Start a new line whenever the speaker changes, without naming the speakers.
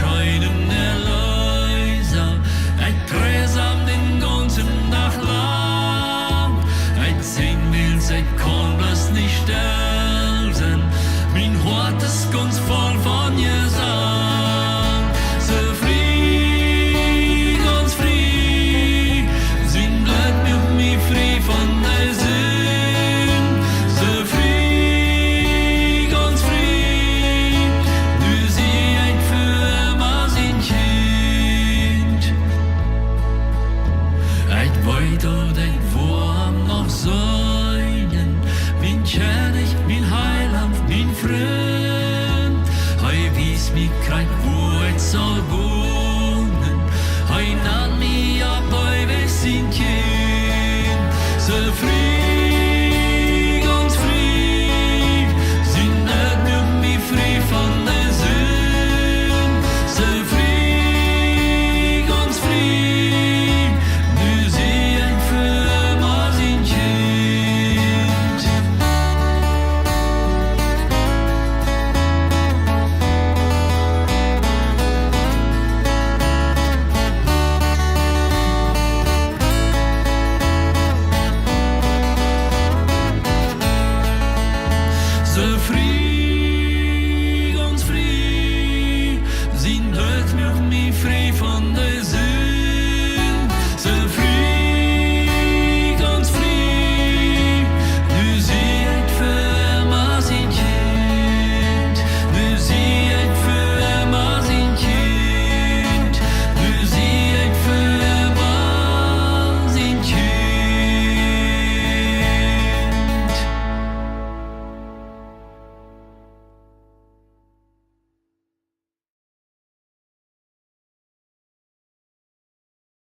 scheinen Erlöser, tresam den ganzen Tag lang, sehen will, kann das nicht sterben, mein Hort ist ganz voll von Gesang. So frei, ganz frei, sind bleibt mit mir frei von der Sinn. So frei, ganz frei, du sie ein für immer sein Kind. Weiter, Wurm noch säunen, mein König, mein Heiland, mein Freund. Hei wies mich kein Wort soll wohnen, hei nann mich ab, hei wes sein Kind. So frei, ganz frei, sind nicht nur mich frei von der Sinn. So frei, ganz frei, du sie ein für immer sein Kind. So frei, ganz frei, sind Leute mit mir frei von der